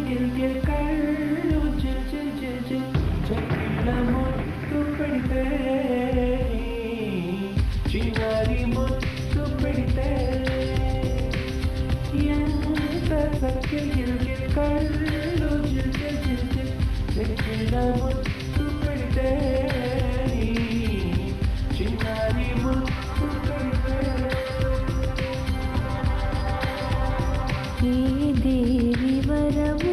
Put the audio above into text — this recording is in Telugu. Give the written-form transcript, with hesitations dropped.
గిల్గిల్ కళ్ళు జిల్ జిల్ జిల్ జిల్ చక్కిళ్ళ ముత్తు పెడితే చిన్నారి ముత్తు పెడితే ఎంత చక్కిల్ గిల్గిల్ కళ్ళు జిల్ జిల్ జిల్ జిల్ చక్కిళ్ళ ముత్తు పెడితే చిన్నారి ముత్తు పెడితే ఏ దేవి వరము